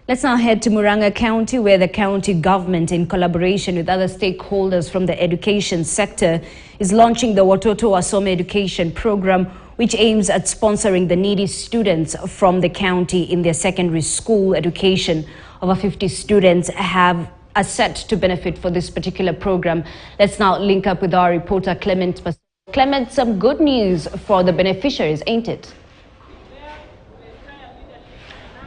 Let's now head to Murang'a County, where the county government, in collaboration with other stakeholders from the education sector, is launching the Watoto Wasome education program, which aims at sponsoring the needy students from the county in their secondary school education. Over 50 students are set to benefit for this particular program. Let's now link up with our reporter Clement. Clement, some good news for the beneficiaries, ain't it?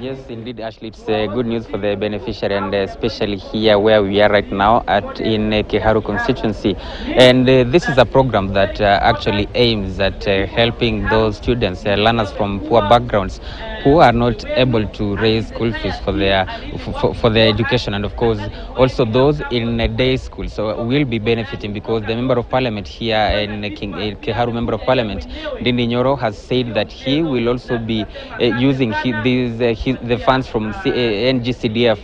Yes, indeed, Ashley. It's good news for the beneficiary, and especially here where we are right now in Kiharu constituency. And this is a program that actually aims at helping those students, learners from poor backgrounds, who are not able to raise school fees for their education, and of course also those in day school. So we'll be benefiting because the member of parliament here in Kiharu member of parliament, Ndindi Nyoro, has said that he will also be using the funds from NGCDF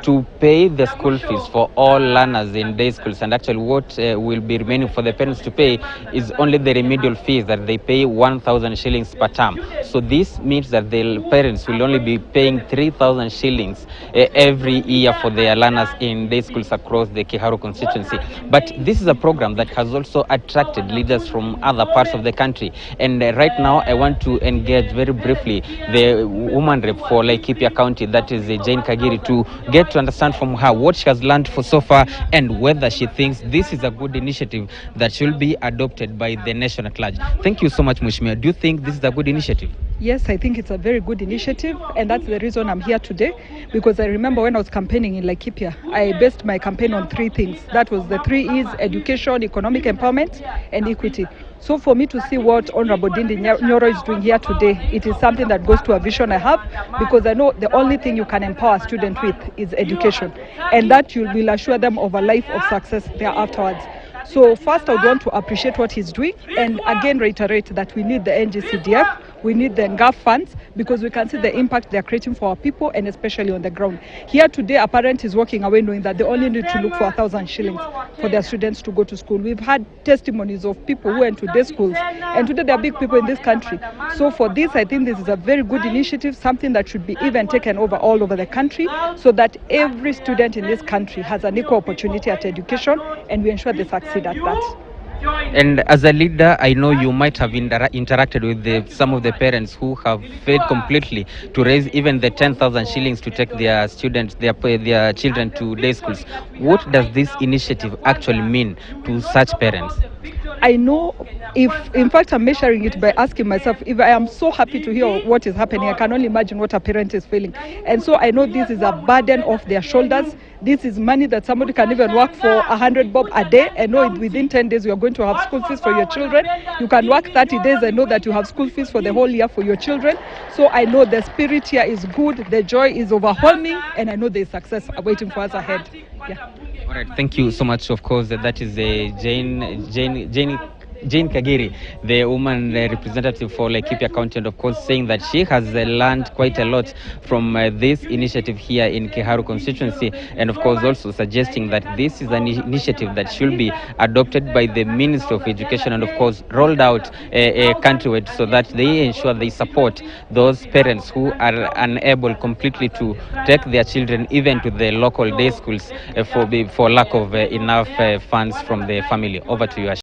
to pay the school fees for all learners in day schools. And actually what will be remaining for the parents to pay is only the remedial fees that they pay 1,000 shillings per term. So this means that the parents will only be paying 3,000 shillings every year for their learners in day schools across the Kiharu constituency. But this is a program that has also attracted leaders from other parts of the country. And right now I want to engage very briefly the woman rep for Laikipia County, that is Jane Kagiri, to get to understand from her what she has learned so far and whether she thinks this is a good initiative that should be adopted by the nation at large. Thank you so much, Mheshimiwa. Do you think this is a good initiative? Yes, I think it's a very good initiative, and that's the reason I'm here today, because I remember when I was campaigning in Laikipia, I based my campaign on 3 things. That was the 3 E's: education, economic empowerment, and equity. So for me to see what Honorable Ndindi Nyoro is doing here today, it is something that goes to a vision I have, because I know the only thing you can empower a student with is education, and that you will assure them of a life of success there afterwards. So first I would want to appreciate what he's doing, and again reiterate that we need the NGCDF, we need the NGAF funds, because we can see the impact they're creating for our people, and especially on the ground. Here today, a parent is walking away knowing that they only need to look for 1,000 shillings for their students to go to school. We've had testimonies of people who went to day schools, and today there are big people in this country. So for this, I think this is a very good initiative, something that should be even taken over all over the country, so that every student in this country has an equal opportunity at education, and we ensure they succeed at that. And as a leader, I know you might have interacted with some of the parents who have failed completely to raise even the 10,000 shillings to take their students, their children to day schools. What does this initiative actually mean to such parents? I know, in fact, I'm measuring it by asking myself, if I am so happy to hear what is happening, I can only imagine what a parent is feeling. And so I know this is a burden off their shoulders. This is money that somebody can even work for 100 bob a day and know within 10 days you are going to have school fees for your children. You can work 30 days and know that you have school fees for the whole year for your children. So I know the spirit here is good, the joy is overwhelming, and I know there is success waiting for us ahead. Yeah. All right, thank you so much. Of course, that is Jane Kagiri, the woman representative for Laikipia County, and of course saying that she has learned quite a lot from this initiative here in Kiharu constituency, and of course also suggesting that this is an initiative that should be adopted by the Ministry of Education, and of course rolled out countrywide, so that they ensure they support those parents who are unable completely to take their children even to the local day schools for lack of enough funds from the family. Over to you, Ash.